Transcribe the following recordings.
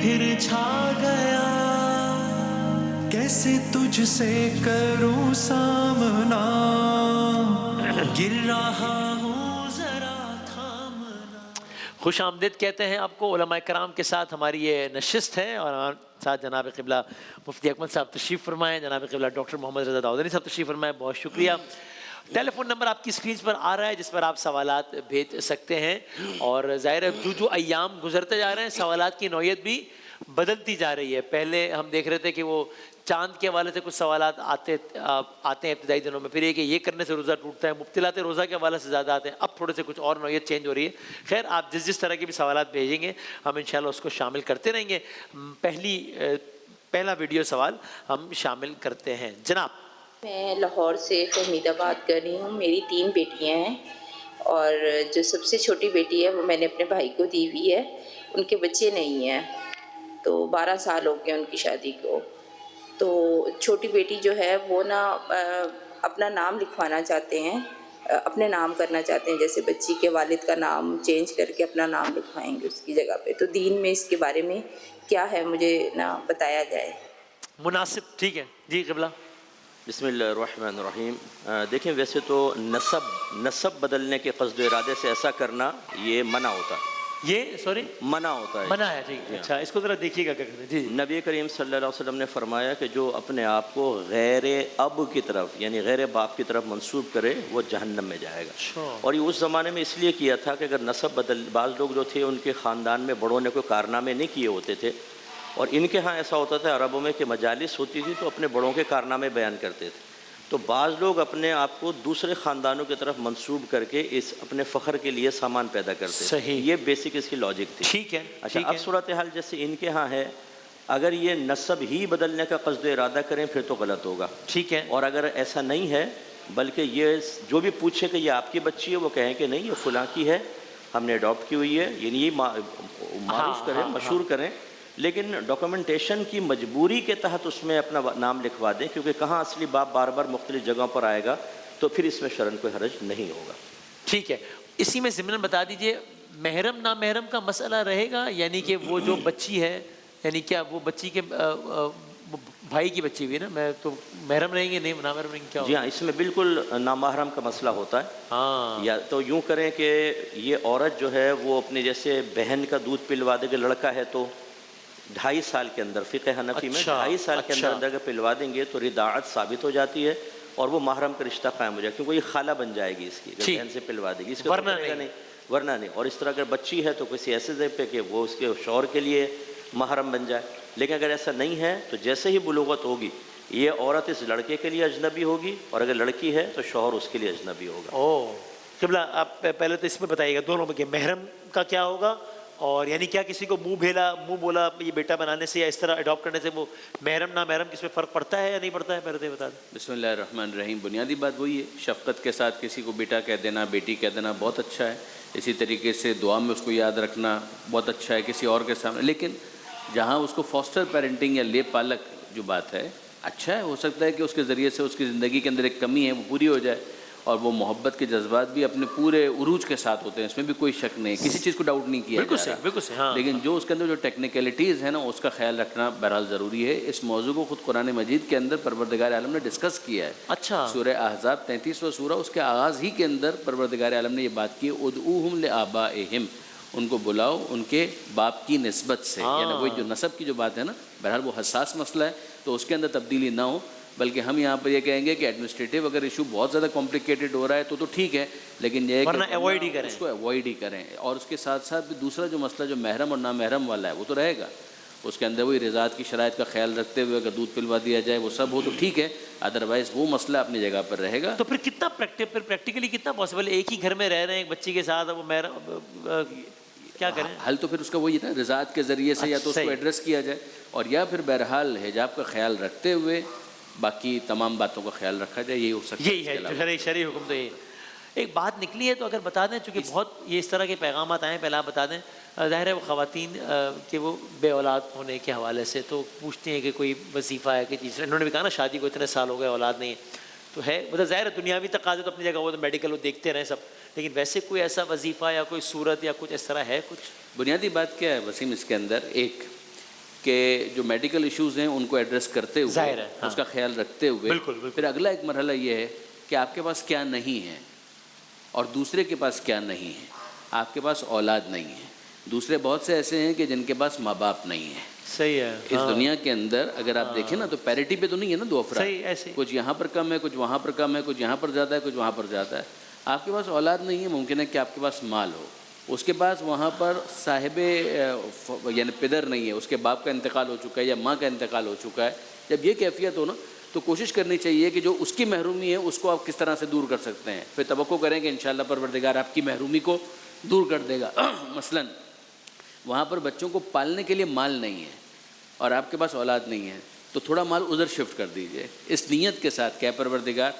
پھر چھا گیا، کیسے تجھ سے کروں سامنا، گر رہا ہوں ذرا تھامنا۔ خوش آمدید کہتے ہیں آپ کو علماء کرام کے ساتھ ہماری یہ نشست ہے، اور ہمارے ساتھ جناب قبلہ مفتی اکمل صاحب تشریف فرمائیں، جناب قبلہ ڈاکٹر محمد رضا داؤدانی صاحب تشریف فرمائیں، بہت شکریہ۔ ٹیلی فون نمبر آپ کی اسکرین پر آ رہا ہے جس پر آپ سوالات بھیج سکتے ہیں، اور ظاہر ہے جو ایام گزرتے جا رہے ہیں سوالات کی نوعیت بھی بدلتی جا رہی ہے۔ پہلے ہم دیکھ رہے تھے کہ وہ چاند کے حوالے سے کچھ سوالات آتے ہیں ابتدائی دنوں میں، پھر یہ کہ یہ کرنے سے روزہ ٹوٹتا ہے، مبتلات روزہ کے حوالے سے زیادہ آتے ہیں، اب تھوڑے سے کچھ اور نوعیت چینج ہو رہی ہے۔ خیر، آپ جس طرح کے بھی سوالات بھیجیں گے ہم انشاءاللہ اس کو شامل کرتے رہیں گے۔ پہلا ویڈیو سوال ہم شامل کرتے ہیں۔ جناب، میں لاہور سے فہمیدہ بات کر رہی ہوں۔ میری 3 بیٹیاں ہیں، اور جو سب سے چھوٹی بیٹی ہے وہ میں نے اپنے بھائی کو دی ہوئی ہے، ان کے بچے نہیں ہیں، تو 12 سال ہو گئے ان کی شادی کو۔ تو چھوٹی بیٹی جو ہے وہ نا اپنا نام لکھوانا چاہتے ہیں، اپنے نام کرنا چاہتے ہیں، جیسے بچی کے والد کا نام چینج کر کے اپنا نام لکھوائیں گے اس کی جگہ پہ۔ تو دین میں اس کے بارے میں کیا ہے مجھے نا بتایا جائے۔ مناسب، ٹھیک ہے جی قبلہ۔ بسم اللہ الرحمن الرحیم۔ دیکھیں، ویسے تو نسب بدلنے کے قصد و ارادے سے ایسا کرنا یہ منع ہوتا ہے، یہ سوری منع ہوتا ہے، منع ہے، ٹھیک ہے، اچھا اس کو ذرا دیکھیے گا کیا کرتے ہیں جی۔ نبی کریم صلی اللہ علیہ وسلم نے فرمایا کہ جو اپنے آپ کو غیر اب کی طرف یعنی غیر باپ کی طرف منسوب کرے وہ جہنم میں جائے گا۔ اور یہ اس زمانے میں اس لیے کیا تھا کہ اگر نسب بعض لوگ جو تھے ان کے خاندان میں بڑوں نے کوئی کارنامے نہیں کیے ہوتے تھے، اور ان کے ہاں ایسا ہوتا تھا عربوں میں کہ مجالس ہوتی تھی تو اپنے بڑوں کے کارنامے بیان کرتے تھے، تو بعض لوگ اپنے آپ کو دوسرے خاندانوں کی طرف منسوب کر کے اس اپنے فخر کے لیے سامان پیدا کرتے تھے۔ صحیح، یہ بیسک اس کی لاجک تھی۔ ٹھیک ہے، اچھا، اب صورتحال جیسے ان کے ہاں ہے، اگر یہ نسب ہی بدلنے کا قصد و ارادہ کریں پھر تو غلط ہوگا، ٹھیک ہے، اور اگر ایسا نہیں ہے بلکہ یہ جو بھی پوچھے کہ یہ آپ کی بچی ہے وہ کہیں کہ نہیں یہ فلاں کی ہے، ہم نے اڈاپٹ کی ہوئی ہے، یعنی یہ معروف کریں، مشہور کریں، لیکن ڈاکومنٹیشن کی مجبوری کے تحت اس میں اپنا نام لکھوا دیں، کیونکہ کہاں اصلی باپ بار بار مختلف جگہوں پر آئے گا تو پھر اس میں شرعاً کوئی حرج نہیں ہوگا۔ ٹھیک ہے۔ اسی میں ضمن بتا دیجئے محرم نامحرم کا مسئلہ رہے گا، یعنی کہ وہ جو بچی ہے، یعنی کیا وہ بچی کے بھائی کی بچی ہوئی ہے نا، میں تو محرم رہیں گے نہیں نامحرم رہیں گے، کیا جی ہاں، اس میں بالکل نامحرم کا مسئلہ ہوتا ہے۔ ہاں، یا تو یوں کریں کہ یہ عورت جو ہے وہ اپنے جیسے بہن کا دودھ پلوا دے، کہ لڑکا ہے تو 2.5 سال کے اندر، فقہ حنفی میں 2.5 سال کے اندر اگر پلوا دیں گے تو رضاعت ثابت ہو جاتی ہے اور وہ محرم کا رشتہ قائم ہو جائے گا، کیونکہ یہ خالہ بن جائے گی اس کی، اگر بہن سے پلوا دے گی، اس کا ورنہ نہیں۔ اور اس طرح اگر بچی ہے تو کسی ایسے جگہ پہ کہ وہ اس کے شوہر کے لیے محرم بن جائے، لیکن اگر ایسا نہیں ہے تو جیسے ہی بلوغت ہوگی یہ عورت اس لڑکے کے لیے اجنبی ہوگی، اور اگر لڑکی ہے تو شوہر اس کے لیے اجنبی ہوگا۔ قبلہ آپ پہلے تو اس میں بتائیے گا دونوں میں کہ محرم کا کیا ہوگا، اور یعنی کیا کسی کو منہ بولا یہ بیٹا بنانے سے یا اس طرح اڈاپٹ کرنے سے وہ محرم نامحرم کس میں فرق پڑتا ہے یا نہیں پڑتا ہے، پہلے تو بتا دیں۔ بسم اللہ الرحمن الرحیم۔ بنیادی بات وہی ہے، شفقت کے ساتھ کسی کو بیٹا کہہ دینا، بیٹی کہہ دینا بہت اچھا ہے، اسی طریقے سے دعا میں اس کو یاد رکھنا بہت اچھا ہے کسی اور کے سامنے، لیکن جہاں اس کو فاسٹر پیرنٹنگ یا لے پالک جو بات ہے، اچھا ہے، ہو سکتا ہے کہ اس کے ذریعے سے اس کی زندگی کے اندر ایک کمی ہے وہ پوری ہو جائے، اور وہ محبت کے جذبات بھی اپنے پورے عروج کے ساتھ ہوتے ہیں، اس میں بھی کوئی شک نہیں، کسی چیز کو ڈاؤٹ نہیں کیا جا رہا، بالکل صحیح، ہاں، لیکن جو اس کے اندر جو ٹیکنیکلٹیز ہیں نا اس کا خیال رکھنا بہرحال ضروری ہے۔ اس موضوع کو خود قرآن مجید کے اندر پروردگار عالم نے ڈسکس کیا ہے۔ اچھا، سورہ احزاب 33واں سورہ، اس کے آغاز ہی کے اندر پروردگار عالم نے یہ بات کی، ادعوہم لآبائہم، ان کو بلاؤ ان کے باپ کی نسبت سے، یعنی وہی جو نسب کی جو بات ہے نا، بہرحال وہ حساس مسئلہ ہے تو اس کے اندر تبدیلی نہ ہو، بلکہ ہم یہاں پر یہ کہیں گے کہ ایڈمنسٹریٹو اگر ایشو بہت زیادہ کمپلیکیٹڈ ہو رہا ہے تو ٹھیک ہے، لیکن یہ ورنہ ایوائڈ ہی کریں، اس کو ایوائڈ ہی کریں، اور اس کے ساتھ ساتھ بھی دوسرا جو مسئلہ جو محرم اور نامحرم والا ہے وہ تو رہے گا، اس کے اندر وہی رضاعت کی شرائط کا خیال رکھتے ہوئے اگر دودھ پلوا دیا جائے وہ سب ہو تو ٹھیک ہے، ادروائز وہ مسئلہ اپنی جگہ پر رہے گا۔ تو پھر کتنا پریکٹیکلی کتنا پاسبل ہے، ایک ہی گھر میں رہ رہے ہیں ایک بچی کے ساتھ، وہ کیا کریں؟ حل تو پھر اس کا وہی ہے نا، رضاعت کے ذریعے سے یا تو اس کو ایڈریس کیا جائے، اور یا پھر بہرحال حجاب کا خیال رکھتے ہوئے باقی تمام باتوں کا خیال رکھا جائے، یہی ہو سکتا ہے، یہی ہے شرعی حکم تو یہی ہے۔ ایک بات نکلی ہے تو اگر بتا دیں، چونکہ بہت یہ اس طرح کے پیغامات آئے ہیں، پہلے آپ بتا دیں، ظاہر ہے وہ خواتین کہ وہ بے اولاد ہونے کے حوالے سے تو پوچھتی ہیں کہ کوئی وظیفہ ہے کہ چیز، انہوں نے بھی کہا نا شادی کو اتنے سال ہو گئے اولاد نہیں ہے، تو ہے مطلب ظاہر ہے دنیاوی تقاضے تو اپنی جگہ وہ تو میڈیکل وہ دیکھتے رہیں سب، لیکن ویسے کوئی ایسا وظیفہ یا کوئی صورت یا کچھ اس طرح ہے کچھ؟ بنیادی بات کیا ہے وسیم اس کے اندر، ایک کہ جو میڈیکل ایشوز ہیں ان کو ایڈریس کرتے ہوئے ظاہر ہے، ہاں، اس کا خیال رکھتے ہوئے بالکل پھر اگلا ایک مرحلہ یہ ہے کہ آپ کے پاس کیا نہیں ہے اور دوسرے کے پاس کیا نہیں ہے. آپ کے پاس اولاد نہیں ہے, دوسرے بہت سے ایسے ہیں کہ جن کے پاس ماں باپ نہیں ہیں. صحیح ہے. اس دنیا کے اندر اگر آپ دیکھیں نا تو پیرٹی پہ تو نہیں ہے نا دو افراد, صحیح ایسے کچھ یہاں پر کم ہے, کچھ وہاں پر کم ہے, کچھ یہاں پر زیادہ ہے, کچھ وہاں پر زیادہ ہے. آپ کے پاس اولاد نہیں ہے, ممکن ہے کہ آپ کے پاس مال ہو, اس کے پاس وہاں پر صاحب یعنی پدر نہیں ہے, اس کے باپ کا انتقال ہو چکا ہے یا ماں کا انتقال ہو چکا ہے. جب یہ کیفیت ہو نا تو کوشش کرنی چاہیے کہ جو اس کی محرومی ہے اس کو آپ کس طرح سے دور کر سکتے ہیں. پھر توقع کریں کہ انشاءاللہ پروردگار آپ کی محرومی کو دور کر دے گا. مثلاً وہاں پر بچوں کو پالنے کے لیے مال نہیں ہے اور آپ کے پاس اولاد نہیں ہے تو تھوڑا مال ادھر شفٹ کر دیجئے اس نیت کے ساتھ کہ پروردگار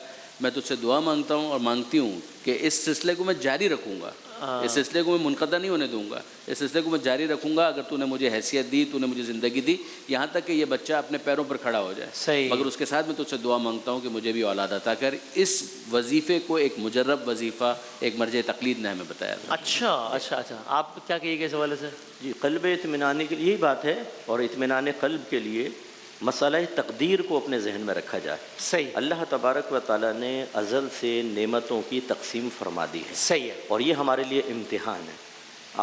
میں تجھ سے دعا مانگتا ہوں اور مانگتی ہوں کہ اس سلسلے کو میں جاری رکھوں گا, اس سلسلے کو میں منقطع نہیں ہونے دوں گا, اس سلسلے کو میں جاری رکھوں گا. اگر تو نے مجھے حیثیت دی, تو نے مجھے زندگی دی, یہاں تک کہ یہ بچہ اپنے پیروں پر کھڑا ہو جائے. صحیح. مگر اس کے ساتھ میں تجھ سے دعا مانگتا ہوں کہ مجھے بھی اولاد عطا کر. اس وظیفے کو ایک مجرب وظیفہ ایک مرجع تقلید نے ہمیں بتایا تھا. اچھا اچھا اچھا, آپ کیا کہیے گا اس حوالے سے؟ جی, قلب اطمینان کے لیے یہی بات ہے, اور اطمینان قلب کے لیے مسئلہ تقدیر کو اپنے ذہن میں رکھا جائے. صحیح. اللہ تبارک و تعالیٰ نے ازل سے نعمتوں کی تقسیم فرما دی ہے, صحیح ہے, اور یہ ہمارے لیے امتحان ہے.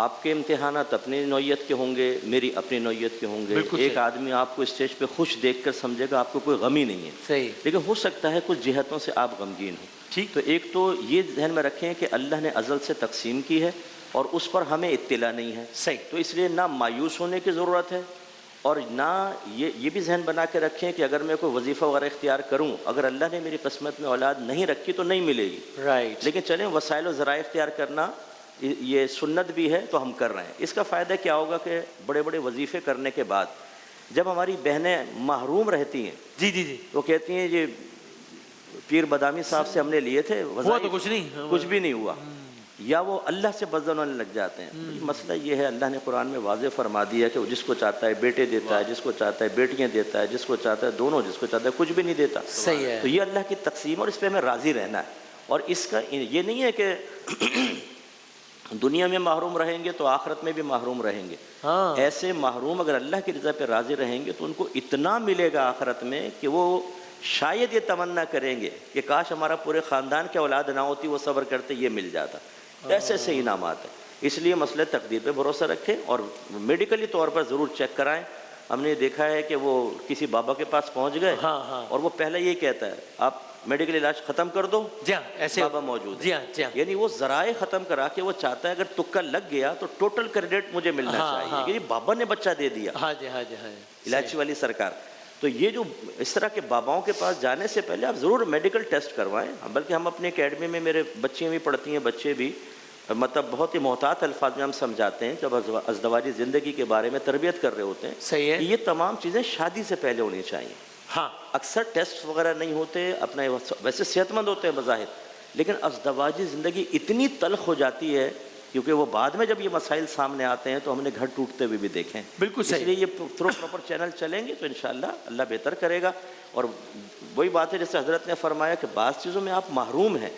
آپ کے امتحانات اپنی نوعیت کے ہوں گے, میری اپنی نوعیت کے ہوں گے. ایک آدمی آپ کو اسٹیج پہ خوش دیکھ کر سمجھے گا آپ کو کوئی غم ہی نہیں ہے, صحیح, لیکن ہو سکتا ہے کچھ جہتوں سے آپ غمگین ہوں. ٹھیک, تو ایک تو یہ ذہن میں رکھیں کہ اللہ نے ازل سے تقسیم کی ہے اور اس پر ہمیں اطلاع نہیں ہے. صحیح. تو اس لیے نہ مایوس ہونے کی ضرورت ہے, اور نہ یہ بھی ذہن بنا کے رکھیں کہ اگر میں کوئی وظیفہ وغیرہ اختیار کروں, اگر اللہ نے میری قسمت میں اولاد نہیں رکھی تو نہیں ملے گی. رائٹ. لیکن چلیں وسائل و ذرائع اختیار کرنا یہ سنت بھی ہے تو ہم کر رہے ہیں. اس کا فائدہ کیا ہوگا کہ بڑے بڑے وظیفے کرنے کے بعد جب ہماری بہنیں محروم رہتی ہیں, جی جی جی, وہ کہتی ہیں یہ پیر بدامی صاحب سے ہم نے لیے تھے ہوا تو کچھ نہیں, کچھ بھی نہیں ہوا, یا وہ اللہ سے بزدل ہونے لگ جاتے ہیں. مسئلہ یہ ہے, اللہ نے قرآن میں واضح فرما دیا کہ وہ جس کو چاہتا ہے بیٹے دیتا ہے, جس کو چاہتا ہے بیٹیاں دیتا ہے, جس کو چاہتا ہے دونوں, جس کو چاہتا ہے کچھ بھی نہیں دیتا. صحیح ہے. تو یہ اللہ کی تقسیم, اور اس پہ ہمیں راضی رہنا ہے. اور اس کا یہ نہیں ہے کہ دنیا میں محروم رہیں گے تو آخرت میں بھی محروم رہیں گے. ایسے محروم اگر اللہ کی رضا پہ راضی رہیں گے تو ان کو اتنا ملے گا آخرت میں کہ وہ شاید یہ تمنا کریں گے کہ کاش ہمارا پورے خاندان کی اولاد نہ ہوتی, وہ صبر کرتے, یہ مل جاتا. ایسے ایسے انعامات ہیں. اس لیے مسئلہ تقدیر پہ بھروسہ رکھیں اور میڈیکلی طور پر ضرور چیک کرائیں. ہم نے دیکھا ہے کہ وہ کسی بابا کے پاس پہنچ گئے اور وہ پہلے یہی کہتا ہے آپ میڈیکل علاج ختم کر دو, جی ہاں, ایسے بابا موجود ہے. جی ہاں جی ہاں, یعنی وہ ذرائع ختم کرا کے وہ چاہتا ہے اگر تکا لگ گیا تو ٹوٹل کریڈٹ مجھے ملنا چاہیے, کہ بابا نے بچہ دے دیا. ہاں جی ہاں جی ہاں, الائچی والی سرکار. تو یہ جو اس طرح کے باباؤں کے پاس جانے سے پہلے آپ ضرور میڈیکل ٹیسٹ کروائیں. بلکہ ہم اپنے اکیڈمی میں, میرے بچیاں بھی پڑھتی ہیں, بچے بھی, مطلب بہت ہی محتاط الفاظ میں ہم سمجھاتے ہیں جب ازدواجی زندگی کے بارے میں تربیت کر رہے ہوتے ہیں. صحیح ہے. یہ تمام چیزیں شادی سے پہلے ہونی چاہیے. ہاں, اکثر ٹیسٹ وغیرہ نہیں ہوتے, اپنا ویسے صحت مند ہوتے ہیں بظاہر, لیکن ازدواجی زندگی اتنی تلخ ہو جاتی ہے کیونکہ وہ بعد میں جب یہ مسائل سامنے آتے ہیں تو ہم نے گھر ٹوٹتے ہوئے بھی دیکھیں. بالکل صحیح. اس لیے یہ تھرو پراپر چینل چلیں گے تو انشاءاللہ اللہ بہتر کرے گا. اور وہی بات ہے جیسے حضرت نے فرمایا کہ بعض چیزوں میں آپ محروم ہیں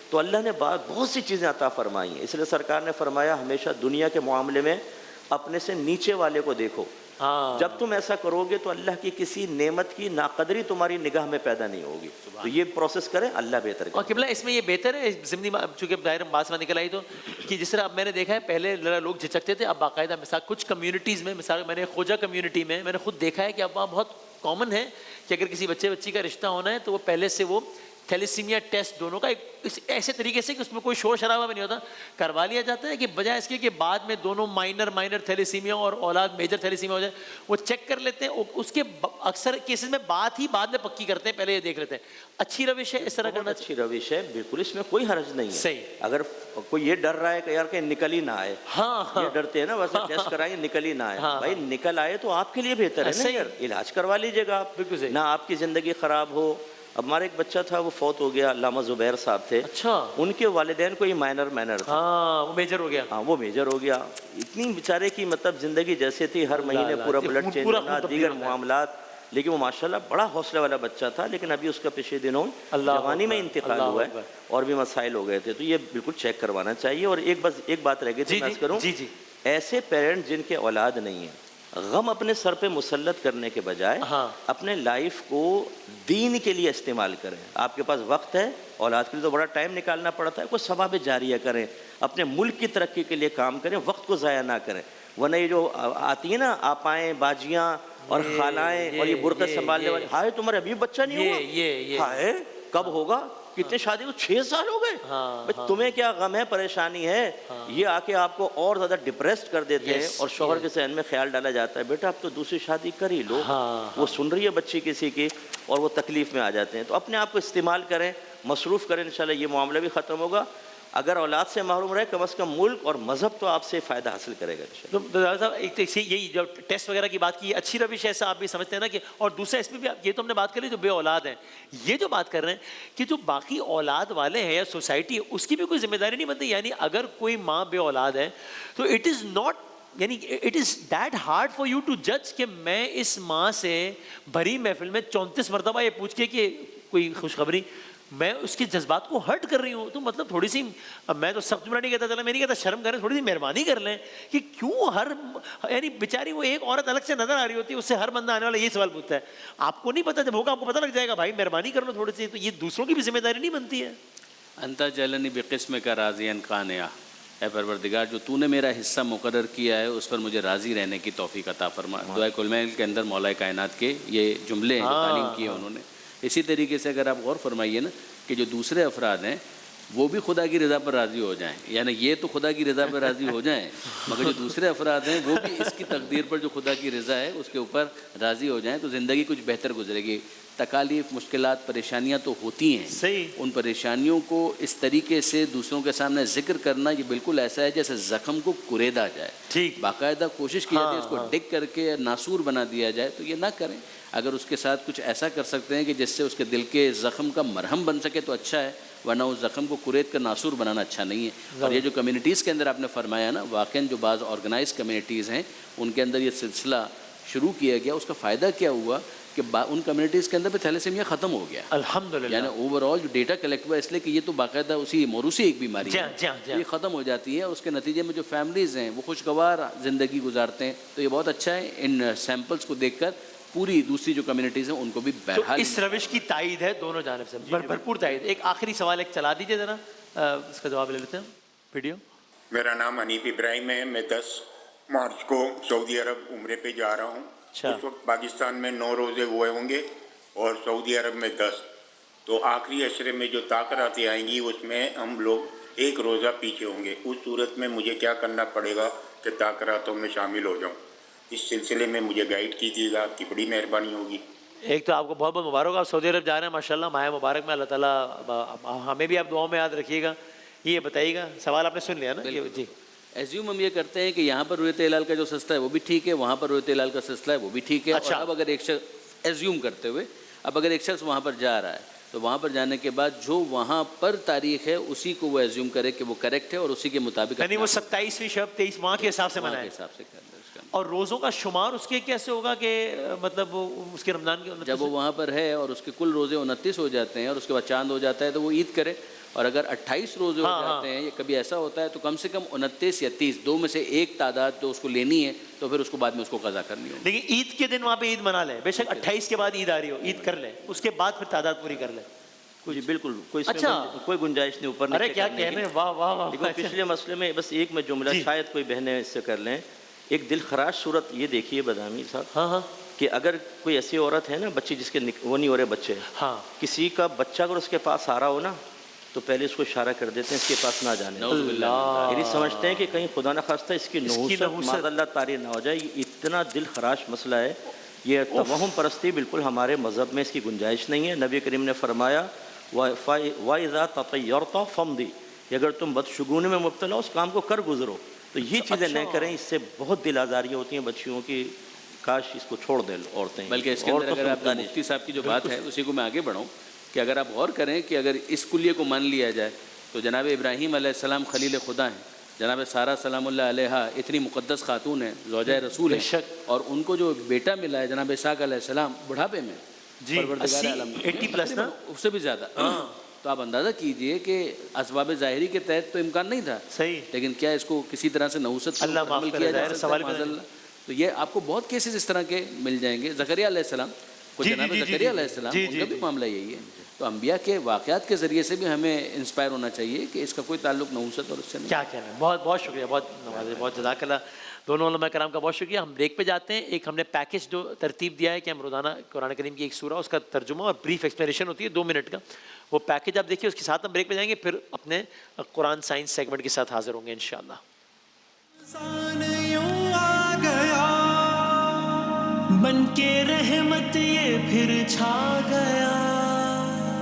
تو اللہ نے بہت سی چیزیں عطا فرمائی ہیں. اس لیے سرکار نے فرمایا ہمیشہ دنیا کے معاملے میں اپنے سے نیچے والے کو دیکھو. جب تم ایسا کرو گے تو اللہ کی کسی نعمت کی ناقدری تمہاری نگاہ میں پیدا نہیں ہوگی. تو یہ پروسیس کریں, اللہ بہتر کرے. اور قبلہ اس میں یہ بہتر ہے ضمنی, چونکہ ظاہر بات میں نکل آئی تو, کہ جس طرح اب میں نے دیکھا ہے پہلے لوگ جھجکتے تھے, اب باقاعدہ مثال کچھ کمیونٹیز میں, مثال میں نے خوجہ کمیونٹی میں نے خود دیکھا ہے کہ اب وہاں بہت کامن ہے کہ اگر کسی بچی کا رشتہ ہونا ہے تو وہ پہلے سے وہ تھیلیسیمیا ٹیسٹ دونوں کا ایسے طریقے سے کہ اس میں کوئی شور شرابہ بھی نہیں ہوتا, کروا لیا جاتا ہے, کہ بجائے اس کے کہ بعد میں دونوں مائنر تھیلیسیمیا اور اولاد میجر تھیلیسیمیا ہو جائے, وہ چیک کر لیتے ہیں. اس کے اکثر کیسز میں بات ہی بعد میں پکی کرتے ہیں, پہلے یہ دیکھ لیتے ہیں. اچھی روش ہے, اس طرح کرنا اچھی روش ہے, بالکل اس میں کوئی حرج نہیں ہے. صحیح. اگر کوئی یہ ڈر رہا ہے کہ یار کہ نکل ہی نہ آئے, یہ ڈرتے ہیں نا ویسے ٹیسٹ کرائیں نکل ہی نہ آئے, بھائی نکل آئے تو آپ کے لیے بہتر ہے نا یار, علاج کروا لیجیے گا آپ, نہ آپ کی زندگی خراب ہو. اب ہمارا ایک بچہ تھا وہ فوت ہو گیا, علامہ زبیر صاحب تھے. اچھا. ان کے والدین کو یہ مائنر تھا. وہ میجر ہو گیا. وہ میجر ہو گیا. اتنی بیچارے کی مطلب زندگی جیسے تھی, ہر مہینے پورا بلڈ چینج ہونا, دیگر معاملات, لیکن وہ ماشاءاللہ بڑا حوصلے والا بچہ تھا. لیکن ابھی اس کا پچھلے دنوں جوانی میں انتقال ہوا ہے اور بھی مسائل ہو گئے تھے. تو یہ بالکل چیک کروانا چاہیے. اور ایک بات رہ گئی تھی, میں کروں, ایسے پیرنٹ جن کے اولاد نہیں ہیں غم اپنے سر پہ مسلط کرنے کے بجائے اپنے لائف کو دین کے لیے استعمال کریں. آپ کے پاس وقت ہے, اولاد کے لیے تو بڑا ٹائم نکالنا پڑتا ہے, کوئی ثواب جاریہ کریں, اپنے ملک کی ترقی کے لیے کام کریں, وقت کو ضائع نہ کریں. ورنہ یہ جو آتی ہیں نا آپائیں, باجیاں اور خالائیں اور یہ برقع سنبھالنے والے, ہائے تمہارے ابھی بچہ نہیں ہوا, ہائے کب ہوگا, کتنے شادی کو 6 سال ہو گئے, تمہیں کیا غم ہے, پریشانی ہے. یہ آ کے آپ کو اور زیادہ ڈپریسڈ کر دیتے ہیں اور شوہر کے ذہن میں خیال ڈالا جاتا ہے بیٹا اب تو دوسری شادی کر ہی لو. وہ سن رہی ہے بچی کسی کی اور وہ تکلیف میں آ جاتے ہیں. تو اپنے آپ کو استعمال کریں, مصروف کریں, انشاءاللہ یہ معاملہ بھی ختم ہوگا. اگر اولاد سے محروم رہے کم از کم ملک اور مذہب تو آپ سے فائدہ حاصل کرے گا. تو ڈاکٹر صاحب ایک یہی جو ٹیسٹ وغیرہ کی بات کی, اچھی روش ہے, ایسا آپ بھی سمجھتے ہیں نا کہ, اور دوسرا اس میں بھی یہ تو ہم نے بات کری جو بے اولاد ہیں, یہ جو بات کر رہے ہیں کہ جو باقی اولاد والے ہیں یا سوسائٹی ہے اس کی بھی کوئی ذمہ داری نہیں بنتی. یعنی اگر کوئی ماں بے اولاد ہے تو اٹ از ناٹ, یعنی it is that hard for you to جج کہ میں اس ماں سے بھری محفل میں 34 مرتبہ یہ پوچھ کے کہ کوئی خوشخبری, میں اس کے جذبات کو ہرٹ کر رہی ہوں. تو مطلب تھوڑی سی, اب میں تو سخت جملہ نہیں کہتا, چلا میں نہیں کہتا شرم کریں, تھوڑی سی مہربانی کر لیں کہ کیوں یعنی بیچاری وہ ایک عورت الگ سے نظر آ رہی ہوتی ہے, اس سے ہر بندہ آنے والا یہ سوال پوچھتا ہے. آپ کو نہیں پتا, جب ہوگا آپ کو پتہ لگ جائے گا, بھائی مہربانی کر لو تھوڑی سی. تو یہ دوسروں کی بھی ذمہ داری نہیں بنتی ہے. انتا جلنی بقسم کا راضیاً قانعہ, اے پروردگار جو تو نے میرا حصہ مقرر کیا ہے اس پر مجھے راضی رہنے کی توفیق عطا فرما. دعائے کلمہ کے اندر مولا کائنات کے یہ جملے ہیں جو تعلیم کیے انہوں نے. اسی طریقے سے اگر آپ غور فرمائیے نا کہ جو دوسرے افراد ہیں وہ بھی خدا کی رضا پر راضی ہو جائیں, یعنی یہ تو خدا کی رضا پر راضی ہو جائیں, مگر جو دوسرے افراد ہیں وہ بھی اس کی تقدیر پر جو خدا کی رضا ہے اس کے اوپر راضی ہو جائیں, تو زندگی کچھ بہتر گزرے گی. تکالیف, مشکلات, پریشانیاں تو ہوتی ہیں, صحیح, ان پریشانیوں کو اس طریقے سے دوسروں کے سامنے ذکر کرنا یہ بالکل ایسا ہے جیسے زخم کو کریدا جائے. ٹھیک, باقاعدہ کوشش کی جاتی ہے اس کو ڈگ کر کے ناسور بنا دیا جائے, تو یہ نہ کریں. اگر اس کے ساتھ کچھ ایسا کر سکتے ہیں کہ جس سے اس کے دل کے زخم کا مرہم بن سکے تو اچھا ہے, ورنہ اس زخم کو کرید کر ناسور بنانا اچھا نہیں ہے. اور یہ جو کمیونٹیز کے اندر آپ نے فرمایا نا, واقعاً جو بعض آرگنائز کمیونٹیز ہیں ان کے اندر یہ سلسلہ شروع کیا گیا, اس کا فائدہ کیا ہوا کہ ان کمیونٹیز کے اندر پہ تھیلیسیمیا ختم ہو گیا الحمدللہ. یعنی اوور آل جو ڈیٹا کلیکٹ ہوا, اس لیے کہ یہ تو باقاعدہ اسی موروثی ایک بیماری ہے, یہ ختم ہو جاتی ہے. اس کے نتیجے میں جو فیملیز ہیں وہ خوشگوار زندگی گزارتے ہیں. تو یہ بہت اچھا ہے. ان سیمپلز کو دیکھ کر پوری دوسری جو کمیونٹیز ہیں ان کو بھی بہرحال اس روش کی تائید ہے دونوں جانب سے, بھرپور تائید. ایک آخری سوال ایک چلا دیجیے ذرا, اس کا جواب لے لیتے ہیں ویڈیو. میرا نام حنیف ابراہیم ہے, میں 10 مارچ کو سعودی عرب عمرے پہ جا رہا ہوں. اس وقت پاکستان میں 9 روزے ہوئے ہوں گے اور سعودی عرب میں 10. تو آخری عشرے میں جو طاقتیں آئیں گی اس میں ہم لوگ 1 روزہ پیچھے ہوں گے. اس صورت میں مجھے کیا کرنا پڑے گا کہ طاقتوں میں شامل ہو جاؤں؟ اس سلسلے میں مجھے گائیڈ کیجیے گا, آپ کی بڑی مہربانی ہوگی. ایک تو آپ کو بہت بہت مبارک, آپ سعودی عرب جا رہے ہیں ماشاءاللہ, ماہ مبارک میں اللہ تعالیٰ ہمیں بھی آپ دعاؤں میں یاد رکھیے گا. یہ بتائیے گا, سوال آپ نے سن لیا نا. جی, ایزیوم ہم یہ کرتے ہیں کہ یہاں پر رویت ہلال کا جو سلسلہ ہے وہ بھی ٹھیک ہے, وہاں پر رویت ہلال کا سلسلہ ہے وہ بھی ٹھیک ہے. اور اب اگر ایک شخص ایزیوم کرتے ہوئے اب اگر ایک شخص وہاں پر جا رہا ہے تو وہاں پر جانے کے بعد جو وہاں پر تاریخ ہے اسی کو وہ ایزیوم کرے کہ وہ کریکٹ ہے اور اسی کے مطابق, یعنی وہ 27ویں شب 23 ماہ کے حساب سے منائے. اور روزوں کا شمار اس کے کیسے ہوگا کہ مطلب اس کے رمضان کے جب وہ وہاں پر ہے اور اس کے کل روزے 29 ہو جاتے ہیں اور اس کے بعد چاند ہو جاتا ہے تو وہ عید کرے. اور اگر 28 روزے ہو جاتے ہیں, یہ کبھی ایسا ہوتا ہے, تو کم سے کم 29 یا 30 دو میں سے ایک تعداد جو اس کو لینی ہے تو پھر اس کو بعد میں اس کو قضا کرنی ہوگی. لیکن عید کے دن وہاں پہ عید منا لیں, بے شک 28 کے بعد عید آ رہی ہو, عید کر لیں, اس کے بعد پھر تعداد پوری کر لیں. جی بالکل, کوئی گنجائش نہیں اوپر. ارے کیا کہنے, واہ واہ واہ. لیکن پچھلے مسئلے میں بس ایک میں جملہ شاید کوئی بہنیں اس سے کر لیں. ایک دل خراش صورت یہ دیکھیے بدامی صاحب, کہ اگر کوئی ایسی عورت ہے نا, بچی جس کے وہ نہیں ہو رہے بچے, کسی کا بچہ اگر اس کے پاس آ رہا ہو نا تو پہلے اس کو اشارہ کر دیتے ہیں اس کے پاس نہ جانے. یعنی سمجھتے ہیں کہ کہیں خدا نہ خواستہ اس کی نحوست معاذ اللہ طاری نہ ہو جائے. یہ اتنا دل خراش مسئلہ ہے. یہ توہم پرستی بالکل ہمارے مذہب میں اس کی گنجائش نہیں ہے. نبی کریم نے فرمایا وَإِذَا تَطَيَّرْتَ فَمْضِ, اگر تم بدشگونی میں مبتلا ہو اس کام کو کر گزرو. تو یہ چیزیں نہ کریں, اس سے بہت دل آزاریاں ہوتی ہیں بچیوں کی. کاش اس کو چھوڑ دیں عورتیں. بلکہ اس کے اندر اگر آپ مفتی صاحب کی جو بات ہے اسی کو میں آگے بڑھاؤں کہ اگر آپ غور کریں کہ اگر اس کلیے کو مان لیا جائے تو جناب ابراہیم علیہ السلام خلیل خدا ہیں, جناب سارہ سلام اللہ علیہ اتنی مقدس خاتون ہیں, زوجہ رسول ہیں, اور ان کو جو بیٹا ملا ہے جناب اسحاق علیہ السلام بڑھاپے میں, 80 پلس نا, اس سے بھی زیادہ. تو آپ اندازہ کیجئے کہ اسباب ظاہری کے تحت تو امکان نہیں تھا, صحیح, لیکن کیا اس کو کسی طرح سے نحوست اللہ معاف کیا جائے. سوال تو تو یہ آپ کو بہت کیسز اس طرح کے مل جائیں گے. زکریا علیہ السلام کو جناب زکریا علیہ السلام ان کا بھی معاملہ یہی ہے. تو انبیاء کے واقعات کے ذریعے سے بھی ہمیں انسپائر ہونا چاہیے کہ اس کا کوئی تعلق نحوست اور اس سے نہیں. کیا کہنا ہے. بہت بہت شکریہ, بہت نوازے, بہت جزاک اللہ دونوں علماء کرام کا بہت شکریہ. ہم بریک پہ جاتے ہیں. ایک ہم نے پیکج جو ترتیب دیا ہے کہ ہم روزانہ قرآن کریم کی ایک سورہ اس کا ترجمہ اور بریف ایکسپلینیشن ہوتی ہے 2 منٹ کا, وہ پیکج آپ دیکھیے. اس کے ساتھ ہم بریک پہ جائیں گے, پھر اپنے قرآن سائنس سیگمنٹ کے ساتھ حاضر ہوں گے انشاءاللہ. یوں آ گیا بن کے رحمت یہ پھر چھا گیا.